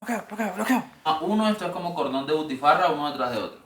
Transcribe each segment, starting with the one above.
Bloqueo. Uno, esto es como cordón de butifarra, uno detrás de otro.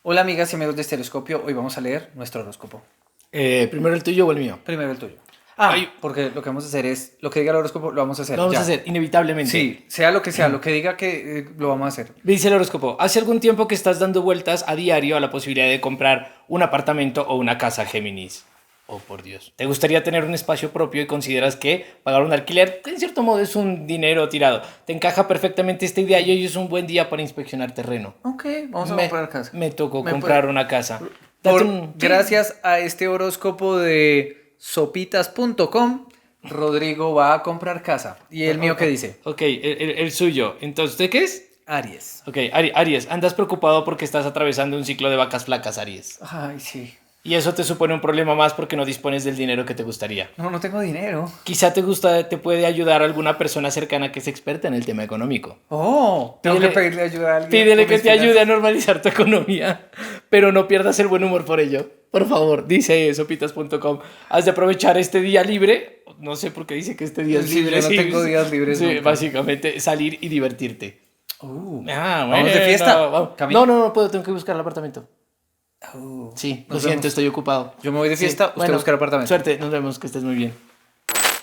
Hola amigas y amigos de Estereoscopio, hoy vamos a leer nuestro horóscopo. Primero el tuyo o el mío. Primero el tuyo. Ay. Porque lo que vamos a hacer es, lo que diga el horóscopo lo vamos a hacer. Lo vamos ya. a hacer, inevitablemente. Sí, sea, lo que diga que lo vamos a hacer. Dice el horóscopo, hace algún tiempo que estás dando vueltas a diario a la posibilidad de comprar un apartamento o una casa, Géminis. Oh, por Dios. ¿Te gustaría tener un espacio propio y consideras que pagar un alquiler, en cierto modo, es un dinero tirado? Te encaja perfectamente esta idea y hoy es un buen día para inspeccionar terreno. Ok, vamos a comprar casa. Me tocó comprar una casa. Gracias a este horóscopo de sopitas.com, Rodrigo va a comprar casa. ¿Y el mío qué dice? Ok, el suyo. Entonces, ¿usted qué es? Aries. Ok, Aries, andas preocupado porque estás atravesando un ciclo de vacas flacas, Aries. Ay, sí. Y eso te supone un problema más porque no dispones del dinero que te gustaría. No tengo dinero. Quizá te puede ayudar alguna persona cercana que es experta en el tema económico. Tengo que pedirle ayuda a alguien. Pídele que te ayude a normalizar tu economía, pero no pierdas el buen humor por ello. Por favor, dice sopitas.com. Has de aprovechar este día libre. No sé por qué dice que este día es libre. Yo no tengo días libres. Sí, nunca. básicamente salir y divertirte. Vamos Bueno, de fiesta. No puedo, tengo que buscar el apartamento. Sí, lo siento, estoy ocupado. Yo me voy de fiesta, usted busca el apartamento. Suerte, nos vemos, que estés muy bien.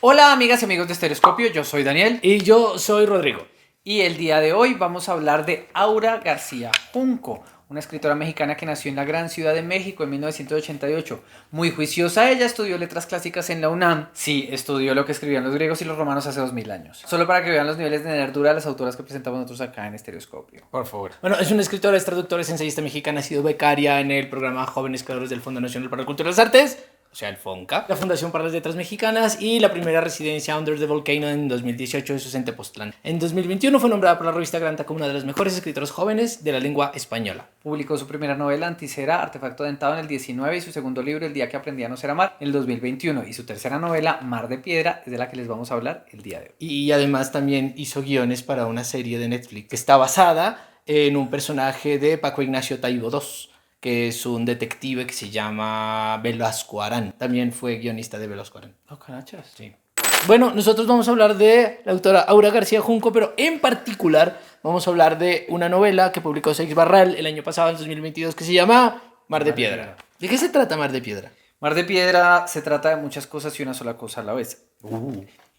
Hola amigas y amigos de Estereoscopio, yo soy Daniel. Y yo soy Rodrigo. Y el día de hoy vamos a hablar de Aura García Junco, una escritora mexicana que nació en la gran Ciudad de México en 1988. Muy juiciosa, ella estudió letras clásicas en la UNAM. Sí, estudió lo que escribían los griegos y los romanos hace 2000 años. Solo para que vean los niveles de nerdura de las autoras que presentamos nosotros acá en Estereoscopio. Por favor. Bueno, es una escritora, es traductora, es ensayista mexicana, ha sido becaria en el programa Jóvenes Creadores del Fondo Nacional para la Cultura y las Artes, o sea, el FONCA, la Fundación para las Letras Mexicanas y la primera residencia Under the Volcano en 2018, eso es en Tepoztlán. En 2021 fue nombrada por la revista Granta como una de las mejores escritoras jóvenes de la lengua española. Publicó su primera novela, Anticera, Artefacto Dentado, en el 19 y su segundo libro, El día que aprendí a no ser amar, en el 2021. Y su tercera novela, Mar de Piedra, es de la que les vamos a hablar el día de hoy. Y además también hizo guiones para una serie de Netflix que está basada en un personaje de Paco Ignacio Taibo II, que es un detective que se llama Velasco Arán. También fue guionista de Velasco Arán. ¿No canachas? Sí. Bueno, nosotros vamos a hablar de la autora Aura García Junco, pero en particular vamos a hablar de una novela que publicó Seix Barral el año pasado, en 2022, que se llama Mar de Piedra. ¿De qué se trata Mar de Piedra? Mar de Piedra se trata de muchas cosas y una sola cosa a la vez.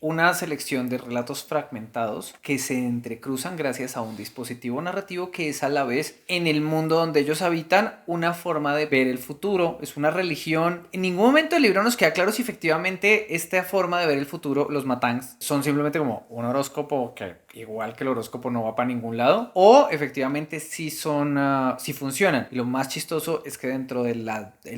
Una selección de relatos fragmentados que se entrecruzan gracias a un dispositivo narrativo que es a la vez, en el mundo donde ellos habitan, una forma de ver el futuro, es una religión. En ningún momento del libro nos queda claro si efectivamente esta forma de ver el futuro, los matangs, son simplemente como un horóscopo que igual que el horóscopo no va para ningún lado, o efectivamente sí funcionan. Y lo más chistoso es que dentro del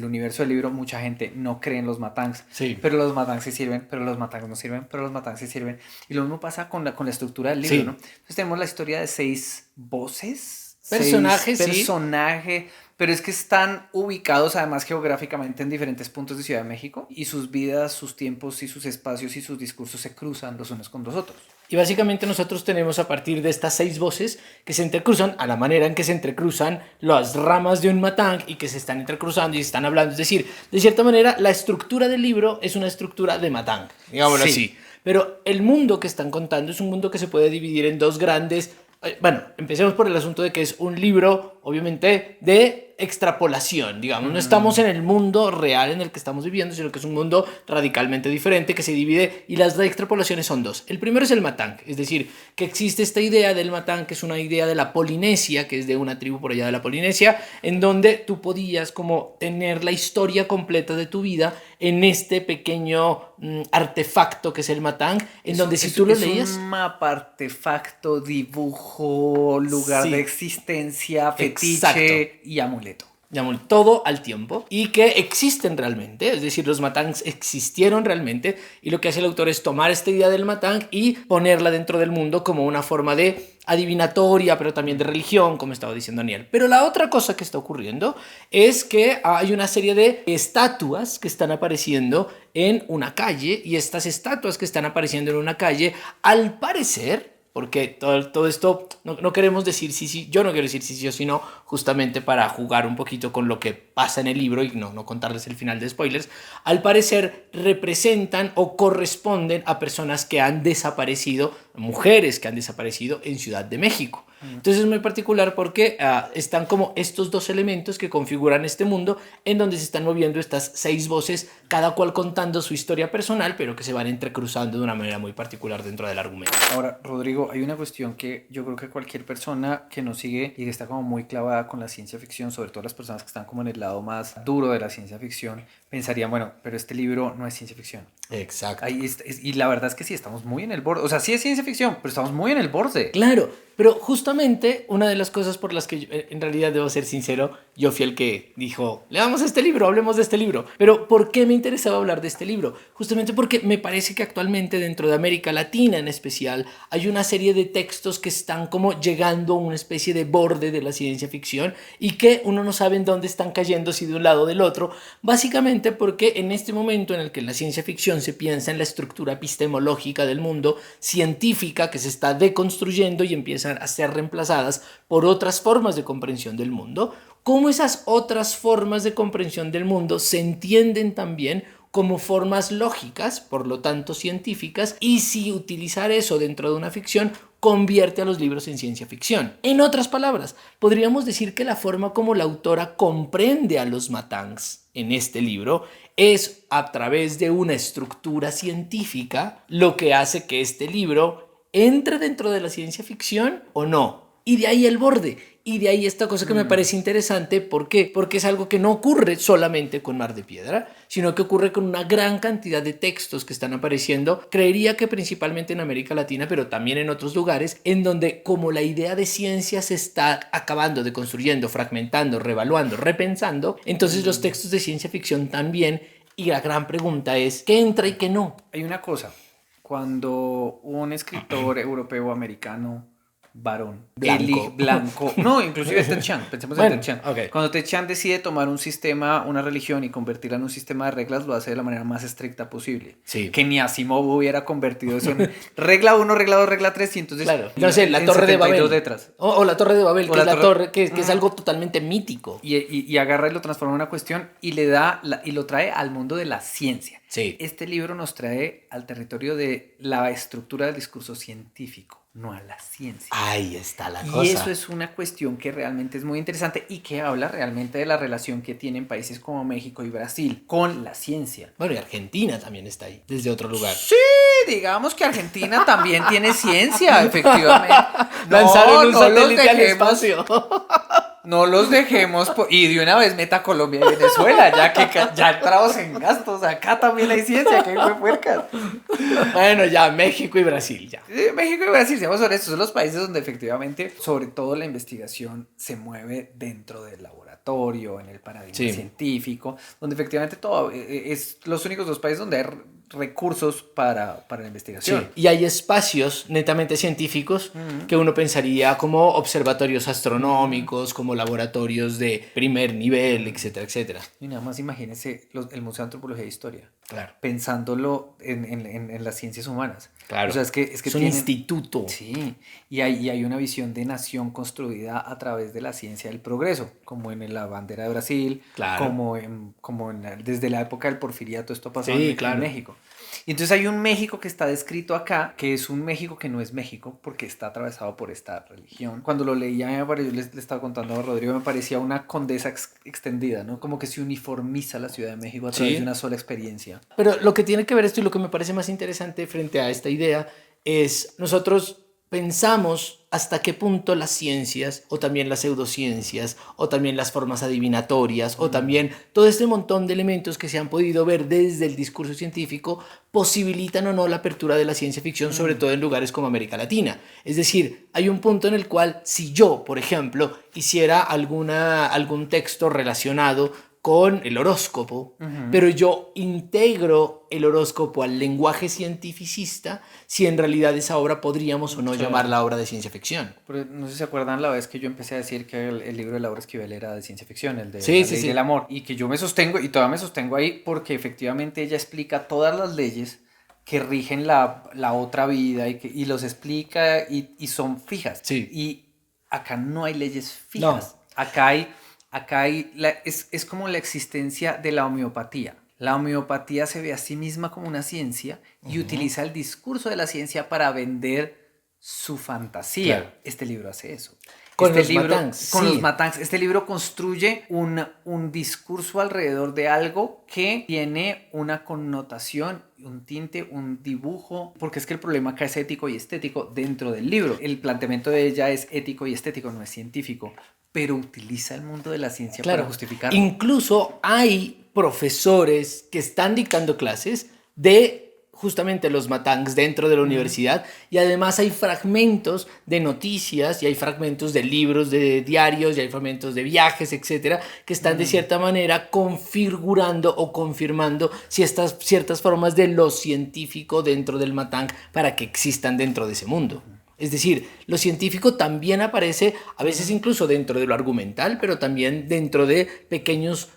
universo del libro mucha gente no cree en los matangs, Sí. pero los matangs sí sirven, pero los matangs no sirven, pero los matangs sí sirven. Y lo mismo pasa con la estructura del libro, Sí. ¿no? Entonces tenemos la historia de 6 voces, Personajes, sí. personajes, pero es que están ubicados además geográficamente en diferentes puntos de Ciudad de México y sus vidas, sus tiempos y sus espacios y sus discursos se cruzan los unos con los otros. Y básicamente nosotros tenemos a partir de estas 6 voces que se entrecruzan a la manera en que se entrecruzan las ramas de un matang y que se están entrecruzando y se están hablando. Es decir, de cierta manera, la estructura del libro es una estructura de matang, digámoslo Sí. así. Pero el mundo que están contando es un mundo que se puede dividir en 2 grandes... Bueno, empecemos por el asunto de que es un libro, obviamente, de extrapolación, digamos. No estamos en el mundo real en el que estamos viviendo, sino que es un mundo radicalmente diferente que se divide y las extrapolaciones son 2. El primero es el matang, es decir, que existe esta idea del matang, que es una idea de la Polinesia, que es de una tribu por allá de la Polinesia, en donde tú podías como tener la historia completa de tu vida en este pequeño artefacto que es el matang, en donde si tú lo leías... Es un mapa, artefacto, dibujo, lugar Sí. de existencia, fetiche Exacto. y amuleto. Digamos, todo al tiempo y que existen realmente, es decir, los matangs existieron realmente y lo que hace el autor es tomar esta idea del matang y ponerla dentro del mundo como una forma de adivinatoria, pero también de religión, como estaba diciendo Daniel. Pero la otra cosa que está ocurriendo es que hay una serie de estatuas que están apareciendo en una calle y estas estatuas que están apareciendo en una calle, al parecer, porque todo esto, no queremos decir sí, sí, yo no quiero decir sí, sí o sí, no, justamente para jugar un poquito con lo que pasa en el libro y no contarles el final de spoilers, al parecer representan o corresponden a personas que han desaparecido, mujeres que han desaparecido en Ciudad de México. Entonces es muy particular porque están como estos dos elementos que configuran este mundo en donde se están moviendo estas 6 voces, cada cual contando su historia personal, pero que se van entrecruzando de una manera muy particular dentro del argumento. Ahora, Rodrigo, hay una cuestión que yo creo que cualquier persona que nos sigue y que está como muy clavada con la ciencia ficción, sobre todo las personas que están como en el lado más duro de la ciencia ficción, pensarían, bueno, pero este libro no es ciencia ficción. Exacto. Y la verdad es que sí, estamos muy en el borde. O sea, sí es ciencia ficción, pero estamos muy en el borde. Claro, pero justamente una de las cosas por las que en realidad debo ser sincero, yo fui el que dijo, leamos este libro, hablemos de este libro. Pero ¿por qué me interesaba hablar de este libro? Justamente porque me parece que actualmente dentro de América Latina en especial hay una serie de textos que están como llegando a una especie de borde de la ciencia ficción y que uno no sabe en dónde están cayendo, si de un lado o del otro, básicamente porque en este momento en el que la ciencia ficción se piensa en la estructura epistemológica del mundo, científica que se está deconstruyendo y empiezan a ser reemplazadas por otras formas de comprensión del mundo, cómo esas otras formas de comprensión del mundo se entienden también como formas lógicas, por lo tanto científicas, y si utilizar eso dentro de una ficción convierte a los libros en ciencia ficción. En otras palabras, podríamos decir que la forma como la autora comprende a los Matangs en este libro es a través de una estructura científica lo que hace que este libro entre dentro de la ciencia ficción o no. Y de ahí el borde. Y de ahí esta cosa que me parece interesante. ¿Por qué? Porque es algo que no ocurre solamente con Mar de Piedra, sino que ocurre con una gran cantidad de textos que están apareciendo. Creería que principalmente en América Latina, pero también en otros lugares, en donde como la idea de ciencia se está acabando, deconstruyendo, fragmentando, revaluando, repensando, entonces los textos de ciencia ficción también. Y la gran pregunta es, ¿qué entra y qué no? Hay una cosa. Cuando un escritor europeo o americano varón, Blanco. blanco, no, inclusive Ted Chiang, pensemos Bueno, en Ted Chiang. ok. Cuando Ted Chiang decide tomar un sistema, una religión y convertirla en un sistema de reglas, lo hace de la manera más estricta posible. Sí. Que ni Asimov hubiera convertido eso en regla 1, regla 2, regla 3 y entonces... Claro, no sé, la en Torre de 72 Babel. letras. O la Torre de Babel, O que la es la torre- torre, que es algo totalmente mítico. Y agarra y lo transforma en una cuestión y le da y lo trae al mundo de la ciencia. Sí. Este libro nos trae al territorio de la estructura del discurso científico, no a la ciencia. Ahí está la Y cosa. eso es una cuestión que realmente es muy interesante y que habla realmente de la relación que tienen países como México y Brasil con la ciencia. Bueno, y Argentina también está ahí, desde otro lugar. Sí, digamos que Argentina también tiene ciencia, efectivamente. Lanzaron un no los satélite al dejemos, espacio. no los dejemos y de una vez meta Colombia y Venezuela, ya que ya entramos en gastos. Acá también hay ciencia, que fue puercas. Bueno, ya, México y Brasil, ya. México y Brasil, seamos honestos, son los países donde efectivamente, sobre todo la investigación se mueve dentro del laboratorio, en el paradigma Sí. científico, donde efectivamente todo es los únicos 2 países donde hay recursos para la investigación. Sí. Y hay espacios netamente científicos que uno pensaría como observatorios astronómicos, como laboratorios de primer nivel, etcétera, etcétera. Y nada más imagínense el Museo de Antropología e Historia, Claro. pensándolo en las ciencias humanas. Claro. O sea, es que Es un instituto. Sí, y hay una visión de nación construida a través de la ciencia del progreso, como en la bandera de Brasil, Claro. desde la época del porfiriato esto pasó Sí, en claro. México. Y entonces hay un México que está descrito acá, que es un México que no es México, porque está atravesado por esta religión. Cuando lo leía, yo le estaba contando a Rodrigo, me parecía una condesa extendida, ¿no? Como que se uniformiza la Ciudad de México a través Sí. de una sola experiencia. Pero lo que tiene que ver esto y lo que me parece más interesante frente a esta idea es nosotros pensamos hasta qué punto las ciencias o también las pseudociencias o también las formas adivinatorias o también todo este montón de elementos que se han podido ver desde el discurso científico posibilitan o no la apertura de la ciencia ficción, sobre todo en lugares como América Latina. Es decir, hay un punto en el cual si yo, por ejemplo, hiciera algún texto relacionado con el horóscopo, pero yo integro el horóscopo al lenguaje cientificista, si en realidad esa obra podríamos o no llamarla obra de ciencia ficción. Pero no sé si se acuerdan la vez que yo empecé a decir que el libro de Laura Esquivel era de ciencia ficción, el de Sí, La sí, ley sí. del amor, y que yo me sostengo, y todavía me sostengo ahí, porque efectivamente ella explica todas las leyes que rigen la otra vida y los explica y son fijas. Sí. Y acá no hay leyes fijas. No. Acá hay es como la existencia de la homeopatía. La homeopatía se ve a sí misma como una ciencia y utiliza el discurso de la ciencia para vender su fantasía. Claro. Este libro hace eso. Con Este los libro, Matangs, con sí. los Matangs. Este libro construye un discurso alrededor de algo que tiene una connotación, un tinte, un dibujo, porque es que el problema acá es ético y estético dentro del libro. El planteamiento de ella es ético y estético, no es científico, pero utiliza el mundo de la ciencia Claro. para justificarlo. Incluso hay profesores que están dictando clases de justamente los Matangs dentro de la universidad, y además hay fragmentos de noticias y hay fragmentos de libros, de diarios, y hay fragmentos de viajes, etcétera, que están de cierta manera configurando o confirmando ciertas formas de lo científico dentro del Matang para que existan dentro de ese mundo. Es decir, lo científico también aparece a veces incluso dentro de lo argumental, pero también dentro de pequeños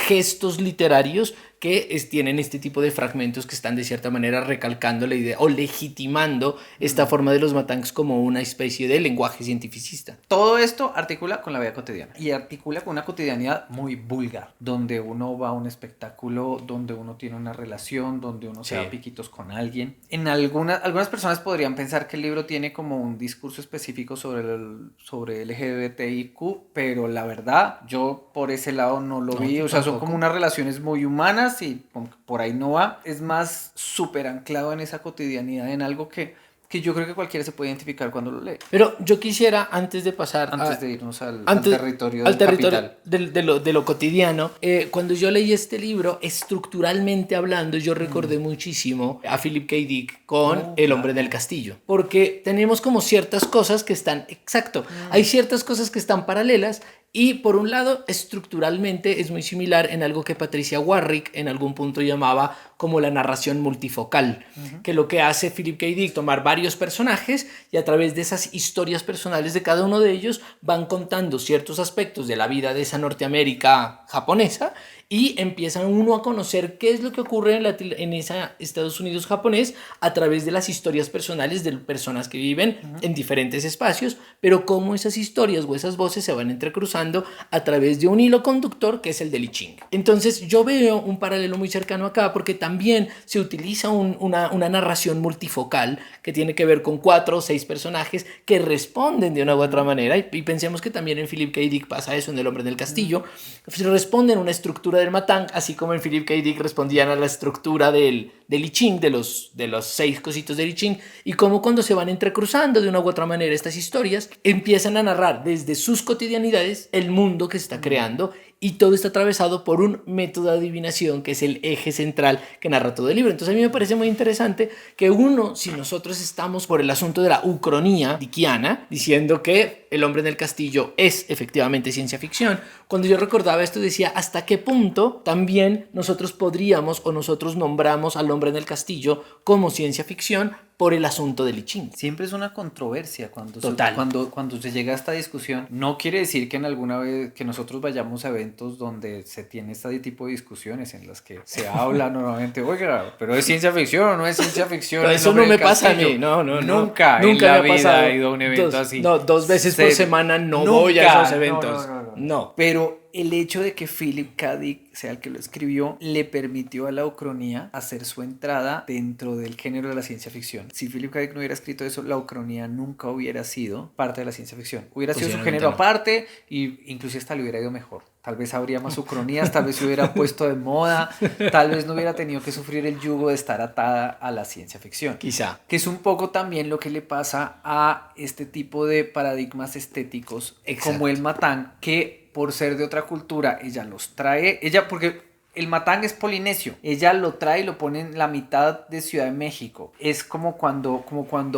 gestos literarios que tienen este tipo de fragmentos que están de cierta manera recalcando la idea o legitimando esta forma de los Matangs como una especie de lenguaje cientificista. Todo esto articula con la vida cotidiana y articula con una cotidianidad muy vulgar, donde uno va a un espectáculo, donde uno tiene una relación, donde uno se da piquitos con alguien. En algunas personas podrían pensar que el libro tiene como un discurso específico sobre LGBTIQ, pero la verdad, yo por ese lado no lo vi. O sea, son como unas relaciones muy humanas y por ahí no va. Es más súper anclado en esa cotidianidad, en algo que yo creo que cualquiera se puede identificar cuando lo lee. Pero yo quisiera, antes de pasar Antes de irnos al territorio del capital. De lo cotidiano, cuando yo leí este libro, estructuralmente hablando, yo recordé muchísimo a Philip K. Dick con El hombre del castillo, porque tenemos como ciertas cosas que están, exacto, hay ciertas cosas que están paralelas. Y por un lado, estructuralmente es muy similar en algo que Patricia Warrick en algún punto llamaba como la narración multifocal, que lo que hace Philip K. Dick, tomar varios personajes y a través de esas historias personales de cada uno de ellos van contando ciertos aspectos de la vida de esa Norteamérica japonesa y empiezan uno a conocer qué es lo que ocurre en esa Estados Unidos japonés a través de las historias personales de personas que viven en diferentes espacios, pero cómo esas historias o esas voces se van entrecruzando a través de un hilo conductor que es el del I Ching. Entonces yo veo un paralelo muy cercano acá porque también se utiliza una narración multifocal que tiene que ver con 4 o 6 personajes que responden de una u otra manera y pensemos que también en Philip K. Dick pasa eso en El hombre del castillo, responden a una estructura del Matang, así como en Philip K. Dick respondían a la estructura del I Ching, de los 6 cositos del I Ching, y cómo cuando se van entrecruzando de una u otra manera estas historias, empiezan a narrar desde sus cotidianidades el mundo que se está creando, y todo está atravesado por un método de adivinación que es el eje central que narra todo el libro. Entonces a mí me parece muy interesante que si nosotros estamos por el asunto de la ucronía dickiana, diciendo que El hombre en el castillo es efectivamente ciencia ficción, cuando yo recordaba esto decía hasta qué punto también nosotros podríamos o nosotros nombramos al hombre en el castillo como ciencia ficción por el asunto del I Ching. Siempre es una controversia Total. cuando se llega a esta discusión. No quiere decir que en alguna vez que nosotros vayamos a eventos donde se tiene este tipo de discusiones en las que se habla normalmente, oiga, pero es ciencia ficción o no es ciencia ficción. Pero eso no me pasa a mí, Nunca en la me ha vida pasado. He ido a un evento así. No, 2 veces por semana voy a esos eventos. No. Pero el hecho de que Philip K. Dick sea el que lo escribió le permitió a la ucronía hacer su entrada dentro del género de la ciencia ficción. Si Philip K. Dick no hubiera escrito eso, la ucronía nunca hubiera sido parte de la ciencia ficción. Hubiera sido su género aparte y incluso hasta le hubiera ido mejor. Tal vez habría más ucronías, tal vez se hubiera puesto de moda, tal vez no hubiera tenido que sufrir el yugo de estar atada a la ciencia ficción. Quizá. Que es un poco también lo que le pasa a este tipo de paradigmas estéticos. Exacto. Como el Matang, que por ser de otra cultura, ella los trae, porque el Matang es polinesio, ella lo trae y lo pone en la mitad de Ciudad de México. Es como cuando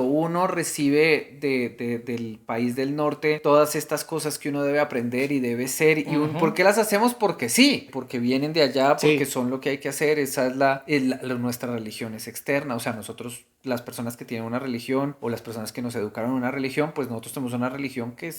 uno recibe del país del norte todas estas cosas que uno debe aprender y debe ser. ¿Por qué las hacemos? Porque sí, porque vienen de allá, porque son lo que hay que hacer. Esa es nuestra religión es externa. O sea, nosotros, las personas que tienen una religión o las personas que nos educaron en una religión, pues nosotros tenemos una religión que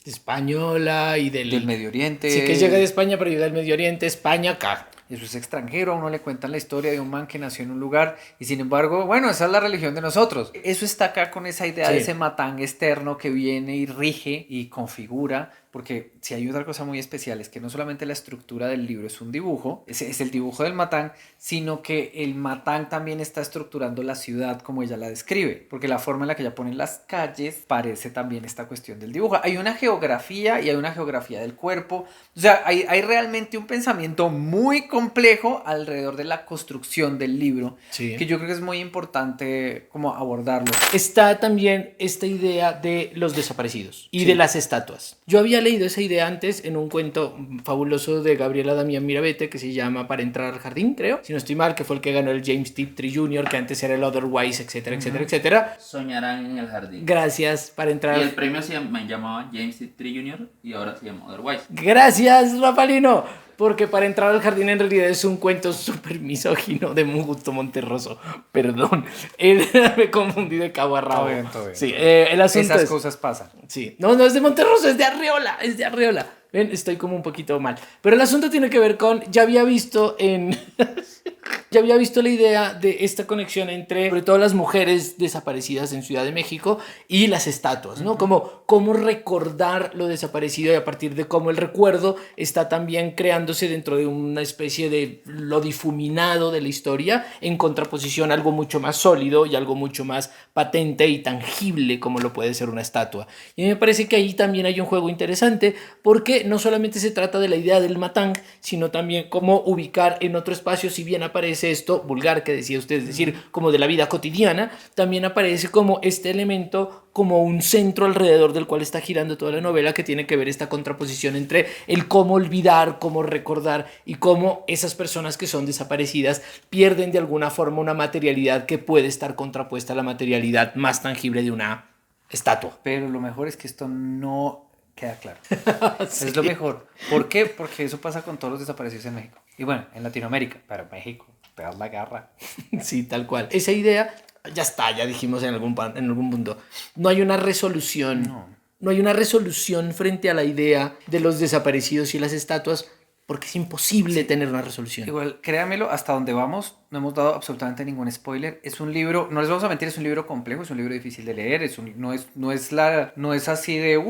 española y del Medio Oriente. Sí, que llega de España, pero llega del Medio Oriente, España, acá. eso es extranjero, a uno le cuentan la historia de un man que nació en un lugar y sin embargo, bueno, esa es la religión de nosotros. Eso está acá con esa idea de ese matán externo que viene y rige y configura, porque si hay otra cosa muy especial es que no solamente la estructura del libro es un dibujo, es el dibujo del matán, sino que el matán también está estructurando la ciudad como ella la describe, porque la forma en la que ella pone las calles parece también esta cuestión del dibujo. Hay una geografía y hay una geografía del cuerpo, o sea, hay realmente un pensamiento muy complejo alrededor de la construcción del libro, que yo creo que es muy importante como abordarlo. Está también esta idea de los desaparecidos y de las estatuas. Yo había leído esa idea antes en un cuento fabuloso de Gabriela Damián Mirabete que se llama Para entrar al jardín, creo, si no estoy mal, que fue el que ganó el James Tiptree Jr., que antes era el Otherwise, etcétera, etcétera, etcétera. Soñarán en el jardín. Gracias, Para entrar. Y el premio me llamaba James Tiptree Jr. y ahora se llama Otherwise. Gracias, Rapalino. Porque Para entrar al jardín en realidad es un cuento súper misógino de Gusto Monterroso. Perdón, me confundí de cabo a rabo. Todo bien. Sí, el asunto esas cosas pasan. Sí, no es de Monterroso, es de Arreola, Ven, estoy como un poquito mal. Pero el asunto tiene que ver con, ya había visto la idea de esta conexión entre, sobre todo, las mujeres desaparecidas en Ciudad de México y las estatuas, ¿no? Como cómo recordar lo desaparecido y a partir de cómo el recuerdo está también creándose dentro de una especie de lo difuminado de la historia en contraposición a algo mucho más sólido y algo mucho más patente y tangible como lo puede ser una estatua. Y a mí me parece que ahí también hay un juego interesante porque no solamente se trata de la idea del matán, sino también cómo ubicar en otro espacio, si bien aparece esto vulgar que decía usted, es decir, como de la vida cotidiana, también aparece como este elemento, como un centro alrededor del cual está girando toda la novela, que tiene que ver esta contraposición entre el cómo olvidar, cómo recordar y cómo esas personas que son desaparecidas pierden de alguna forma una materialidad que puede estar contrapuesta a la materialidad más tangible de una estatua. Pero lo mejor es que esto no queda claro. Sí. Es lo mejor. ¿Por qué? Porque eso pasa con todos los desaparecidos en México. Y bueno, en Latinoamérica, pero México, pegar la garra. Sí, tal cual. Esa idea, ya está, ya dijimos en algún punto. No hay una resolución. No hay una resolución frente a la idea de los desaparecidos y las estatuas, porque es imposible tener una resolución. Igual, créanmelo, hasta donde vamos, no hemos dado absolutamente ningún spoiler. Es un libro, no les vamos a mentir, es un libro complejo, es un libro difícil de leer, no es así de,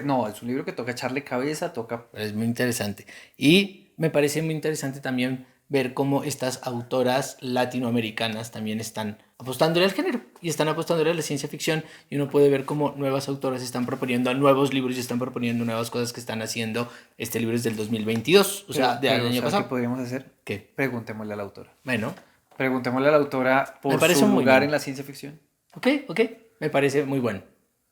no, es un libro que toca echarle cabeza, Es muy interesante. Y me parece muy interesante también ver cómo estas autoras latinoamericanas también están apostándole al género y están apostándole a la ciencia ficción, y uno puede ver cómo nuevas autoras están proponiendo nuevos libros y están proponiendo nuevas cosas que están haciendo. Este libro es del 2022, o sea, del año pasado. ¿Qué podríamos hacer? ¿Qué? Preguntémosle a la autora. Bueno. Preguntémosle a la autora por su lugar en la ciencia ficción. Ok, me parece muy bueno.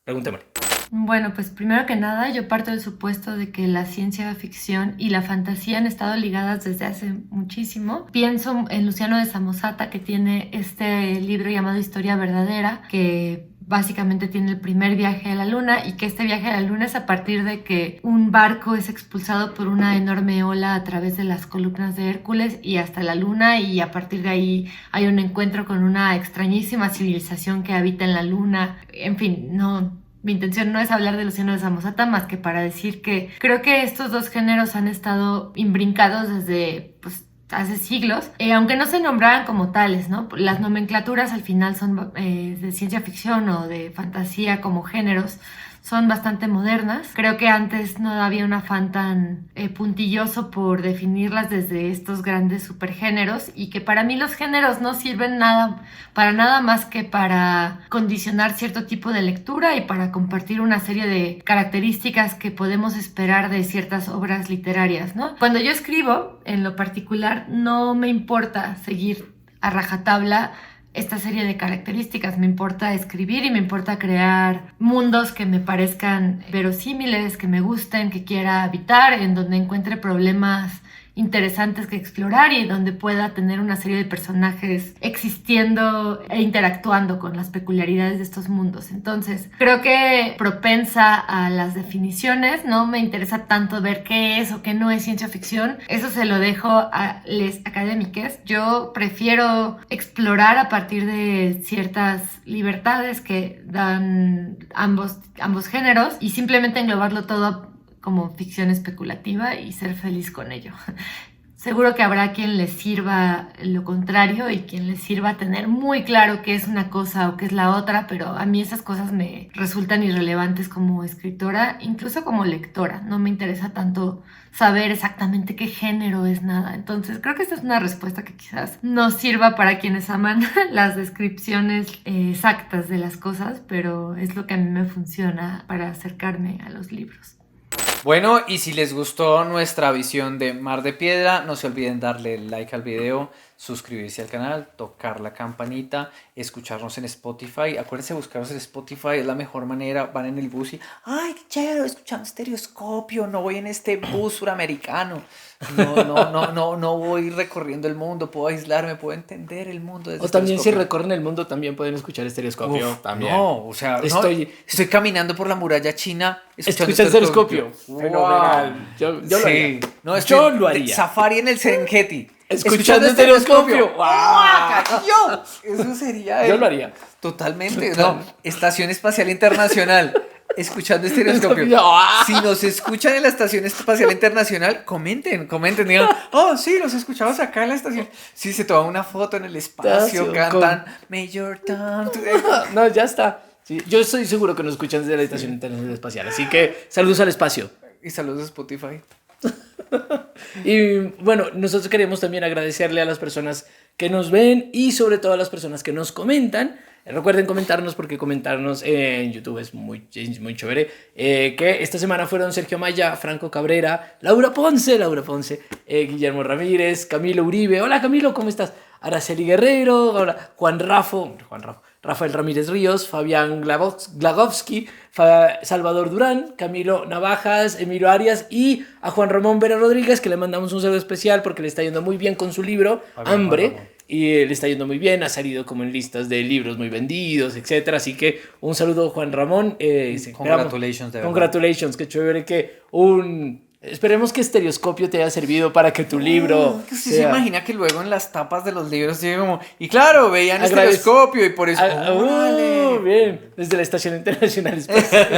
Preguntémosle. Bueno, pues primero que nada yo parto del supuesto de que la ciencia ficción y la fantasía han estado ligadas desde hace muchísimo. Pienso en Luciano de Samosata, que tiene este libro llamado Historia Verdadera, que básicamente tiene el primer viaje a la luna, y que este viaje a la luna es a partir de que un barco es expulsado por una enorme ola a través de las columnas de Hércules y hasta la luna, y a partir de ahí hay un encuentro con una extrañísima civilización que habita en la luna. En fin, mi intención no es hablar de Luciano de Samosata más que para decir que creo que estos dos géneros han estado imbrincados desde hace siglos, aunque no se nombraran como tales, ¿no? Las nomenclaturas al final son de ciencia ficción o de fantasía como géneros, son bastante modernas. Creo que antes no había un afán tan puntilloso por definirlas desde estos grandes supergéneros, y que para mí los géneros no sirven para nada más que para condicionar cierto tipo de lectura y para compartir una serie de características que podemos esperar de ciertas obras literarias, ¿no? Cuando yo escribo, en lo particular, no me importa seguir a rajatabla esta serie de características. Me importa escribir y me importa crear mundos que me parezcan verosímiles, que me gusten, que quiera habitar, en donde encuentre problemas interesantes que explorar y donde pueda tener una serie de personajes existiendo e interactuando con las peculiaridades de estos mundos. Entonces, creo que propensa a las definiciones, no me interesa tanto ver qué es o qué no es ciencia ficción. Eso se lo dejo a les académiques. Yo prefiero explorar a partir de ciertas libertades que dan ambos géneros y simplemente englobarlo todo como ficción especulativa y ser feliz con ello. Seguro que habrá quien les sirva lo contrario y quien les sirva tener muy claro qué es una cosa o qué es la otra, pero a mí esas cosas me resultan irrelevantes como escritora, incluso como lectora. No me interesa tanto saber exactamente qué género es nada. Entonces creo que esta es una respuesta que quizás no sirva para quienes aman las descripciones exactas de las cosas, pero es lo que a mí me funciona para acercarme a los libros. Bueno, y si les gustó nuestra visión de Mar de Piedra, no se olviden darle like al video, suscribirse al canal, tocar la campanita, escucharnos en Spotify. Acuérdense de buscarnos en Spotify, es la mejor manera. Van en el bus y, ¡ay, qué chévere! Escuchando Estereoscopio, no voy en este bus suramericano. No voy recorriendo el mundo, puedo aislarme, puedo entender el mundo desde O también si Estereoscopio. recorren el mundo también pueden escuchar Estereoscopio. Uf, También. No, o sea, Estoy- estoy caminando por la muralla china Escucha Estereoscopio. Wow. Fenomenal. Yo lo haría. No, Yo lo haría. Safari en el Serengeti. Escuchando Estereoscopio. ¡Guau, cayó! Eso sería Yo lo haría. Totalmente. Total. No, Estación Espacial Internacional. Escuchando Estereoscopio. ¡Ah! Si nos escuchan en la Estación Espacial Internacional, comenten, digan, oh, sí, los escuchamos acá en la estación. Sí, se toman una foto en el espacio, cantan Major Tom. No, ya está. Sí, yo estoy seguro que nos escuchan desde la Estación Internacional Espacial. Así que saludos al espacio. Y saludos a Spotify. Y bueno, nosotros queremos también agradecerle a las personas que nos ven y sobre todo a las personas que nos comentan. Recuerden comentarnos porque comentarnos en YouTube es muy chévere. Que esta semana fueron Sergio Maya, Franco Cabrera, Laura Ponce, Guillermo Ramírez, Camilo Uribe. Hola Camilo, ¿cómo estás? Araceli Guerrero, hola, Rafael Ramírez Ríos, Fabián Glagowski, Salvador Durán, Camilo Navajas, Emilio Arias y a Juan Ramón Vera Rodríguez, que le mandamos un saludo especial porque le está yendo muy bien con su libro Hambre. Y le está yendo muy bien, ha salido como en listas de libros muy vendidos, etcétera. Así que un saludo Juan Ramón. Congratulations, de verdad. Congratulations, qué chévere que esperemos que Estereoscopio te haya servido para que tu libro Que usted se imagina que luego en las tapas de los libros llegue como, y claro, veían Estereoscopio y por eso. ¡Órale! Bien, desde la Estación Internacional Espacial.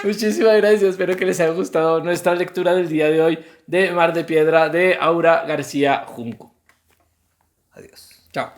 Muchísimas gracias, espero que les haya gustado nuestra lectura del día de hoy de Mar de Piedra de Aura García Junco. Adiós. Chao.